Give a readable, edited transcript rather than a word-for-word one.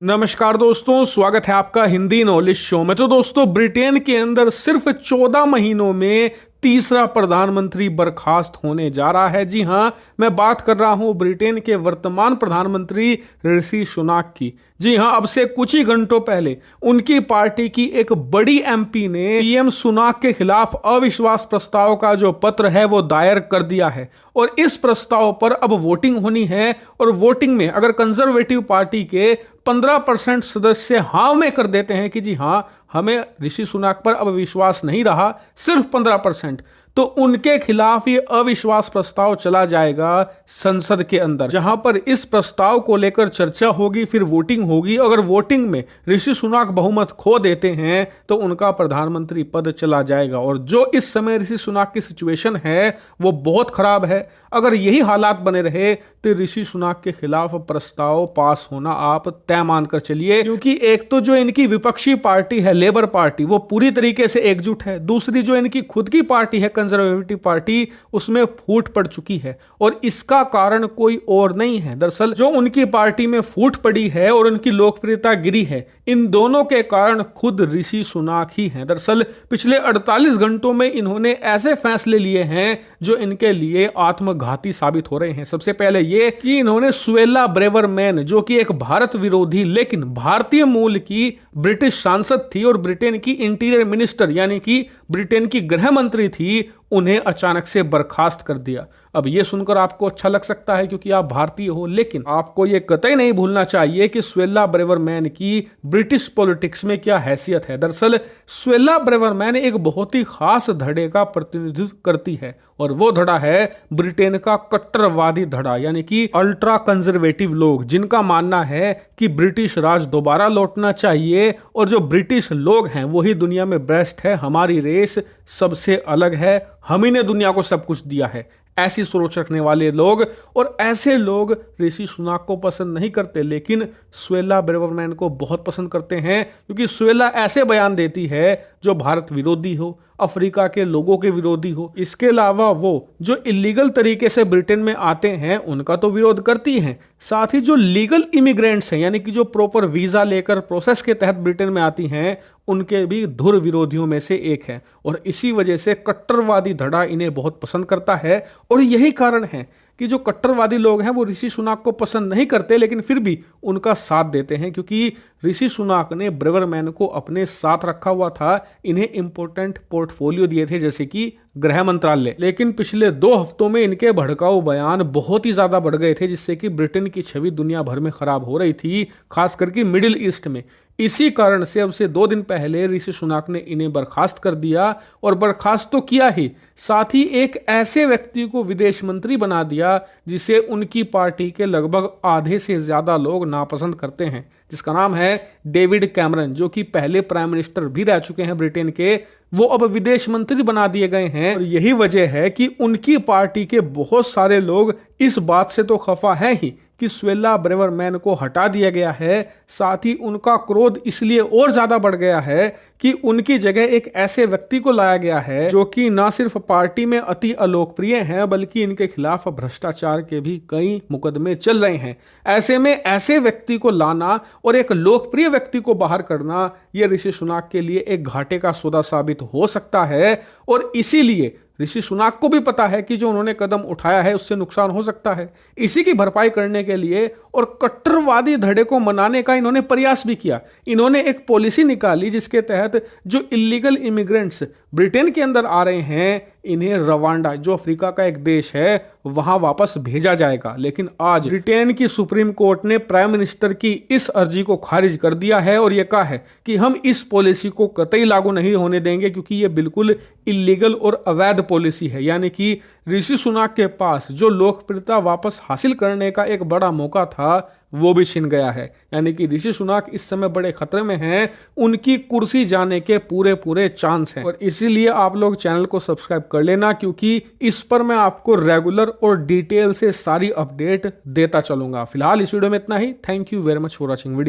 नमस्कार दोस्तों, स्वागत है आपका हिंदी नॉलेज शो में। तो दोस्तों, ब्रिटेन के अंदर सिर्फ 14 महीनों में तीसरा प्रधानमंत्री बर्खास्त होने जा रहा है। जी हां, मैं बात कर रहा हूं ब्रिटेन के वर्तमान प्रधानमंत्री ऋषि सुनाक की। जी हां, अब से कुछ ही घंटों पहले उनकी पार्टी की एक बड़ी एमपी ने पीएम सुनाक के खिलाफ अविश्वास प्रस्ताव का जो पत्र है वो दायर कर दिया है और इस प्रस्ताव पर अब वोटिंग होनी है। और वोटिंग में अगर कंजर्वेटिव पार्टी के 15% सदस्य हाँ में कर देते हैं कि जी हाँ, हमें ऋषि सुनाक पर अब विश्वास नहीं रहा, सिर्फ 15%, तो उनके खिलाफ ये अविश्वास प्रस्ताव चला जाएगा संसद के अंदर, जहां पर इस प्रस्ताव को लेकर चर्चा होगी, फिर वोटिंग होगी। अगर वोटिंग में ऋषि सुनाक बहुमत खो देते हैं तो उनका प्रधानमंत्री पद चला जाएगा। और जो इस समय ऋषि सुनाक की सिचुएशन है वो बहुत खराब है। अगर यही हालात बने रहे तो ऋषि सुनाक के खिलाफ प्रस्ताव पास होना आप तय मानकर चलिए, क्योंकि एक तो जो इनकी विपक्षी पार्टी है लेबर पार्टी वो पूरी तरीके से एकजुट है, दूसरी जो इनकी खुद की पार्टी है कंजर्वेटिव पार्टी उसमें फूट पड़ चुकी है। और इसका कारण कोई और नहीं है, दरअसल जो उनकी पार्टी में फूट पड़ी है और उनकी लोकप्रियता गिरी है, इन दोनों के कारण खुद ऋषि सुनाक ही हैं। दरअसल पिछले 48 घंटों में इन्होंने ऐसे फैसले लिए हैं जो इनके लिए आत्मघाती साबित हो रहे हैं। सबसे पहले ये कि इन्होंने सुएला ब्रेवरमैन, जो कि एक भारत विरोधी लेकिन भारतीय मूल की ब्रिटिश सांसद थी और ब्रिटेन की इंटीरियर मिनिस्टर यानी कि ब्रिटेन की गृह मंत्री थी, उन्हें अचानक से बर्खास्त कर दिया। अब यह सुनकर आपको अच्छा लग सकता है क्योंकि आप भारतीय हो, लेकिन आपको यह कतई नहीं भूलना चाहिए कि सुएला ब्रेवरमैन की ब्रिटिश पॉलिटिक्स में क्या हैसियत है। दरअसल सुएला ब्रेवरमैन एक बहुत ही खास धड़े का प्रतिनिधित्व करती है और वो धड़ा है ब्रिटेन का कट्टरवादी धड़ा, यानी कि अल्ट्रा कंजर्वेटिव लोग, जिनका मानना है कि ब्रिटिश राज दोबारा लौटना चाहिए और जो ब्रिटिश लोग हैं वही दुनिया में बेस्ट है, हमारी रेस सबसे अलग है, हम ही ने दुनिया को सब कुछ दिया है। ऐसी सोच रखने वाले लोग, और ऐसे लोग ऋषि सुनाक को पसंद नहीं करते लेकिन सुएला ब्रेवरमैन को बहुत पसंद करते हैं, क्योंकि सुएला ऐसे बयान देती है जो भारत विरोधी हो, अफ्रीका के लोगों के विरोधी हो। इसके अलावा वो जो इलीगल तरीके से ब्रिटेन में आते हैं उनका तो विरोध करती हैं, साथ ही जो लीगल इमिग्रेंट्स हैं यानी कि जो प्रॉपर वीजा लेकर प्रोसेस के तहत ब्रिटेन में आती हैं उनके भी धुर विरोधियों में से एक है। और इसी वजह से कट्टरवादी धड़ा इन्हें बहुत पसंद करता है। और यही कारण है कि जो कट्टरवादी लोग हैं वो ऋषि सुनाक को पसंद नहीं करते लेकिन फिर भी उनका साथ देते हैं, क्योंकि ऋषि सुनाक ने ब्रेवरमैन को अपने साथ रखा हुआ था, इन्हें इंपॉर्टेंट पोर्टफोलियो दिए थे जैसे कि गृह मंत्रालय। लेकिन पिछले 2 हफ्तों में इनके भड़काऊ बयान बहुत ही ज्यादा बढ़ गए थे, जिससे कि ब्रिटेन की छवि दुनिया भर में खराब हो रही थी, खास करके मिडिल ईस्ट में। इसी कारण से अब से 2 दिन पहले ऋषि सुनाक ने इन्हें बर्खास्त कर दिया, और बर्खास्त तो किया ही, साथ ही एक ऐसे व्यक्ति को विदेश मंत्री बना दिया जिसे उनकी पार्टी के लगभग आधे से ज्यादा लोग नापसंद करते हैं, जिसका नाम है डेविड कैमरन, जो कि पहले प्राइम मिनिस्टर भी रह चुके हैं ब्रिटेन के। वो अब विदेश मंत्री बना दिए गए हैं और यही वजह है कि उनकी पार्टी के बहुत सारे लोग इस बात से तो खफा है ही कि सुएला ब्रेवरमैन को हटा दिया गया है, साथ ही उनका क्रोध इसलिए और ज्यादा बढ़ गया है कि उनकी जगह एक ऐसे व्यक्ति को लाया गया है जो कि ना सिर्फ पार्टी में अति अलोकप्रिय हैं बल्कि इनके खिलाफ भ्रष्टाचार के भी कई मुकदमे चल रहे हैं। ऐसे में ऐसे व्यक्ति को लाना और एक लोकप्रिय व्यक्ति को बाहर करना, यह ऋषि सुनाक के लिए एक घाटे का सौदा साबित हो सकता है। और इसीलिए ऋषि सुनाक को भी पता है कि जो उन्होंने कदम उठाया है उससे नुकसान हो सकता है। इसी की भरपाई करने के लिए और कट्टरवादी धड़े को मनाने का इन्होंने प्रयास भी किया। इन्होंने एक पॉलिसी निकाली जिसके तहत जो इलीगल इमिग्रेंट्स ब्रिटेन के अंदर आ रहे हैं इन्हें रवांडा, जो अफ्रीका का एक देश है, वहां वापस भेजा जाएगा। लेकिन आज ब्रिटेन की सुप्रीम कोर्ट ने प्राइम मिनिस्टर की इस अर्जी को खारिज कर दिया है और यह कहा है कि हम इस पॉलिसी को कतई लागू नहीं होने देंगे, क्योंकि यह बिल्कुल इलीगल और अवैध पॉलिसी है। यानी कि ऋषि सुनाक के पास जो लोकप्रियता वापस हासिल करने का एक बड़ा मौका था वो भी छिन गया है। यानी कि ऋषि सुनाक इस समय बड़े खतरे में हैं, उनकी कुर्सी जाने के पूरे चांस हैं। और इसीलिए आप लोग चैनल को सब्सक्राइब कर लेना, क्योंकि इस पर मैं आपको रेगुलर और डिटेल से सारी अपडेट देता चलूंगा। फिलहाल इस वीडियो में इतना ही। Thank you very much for watching video.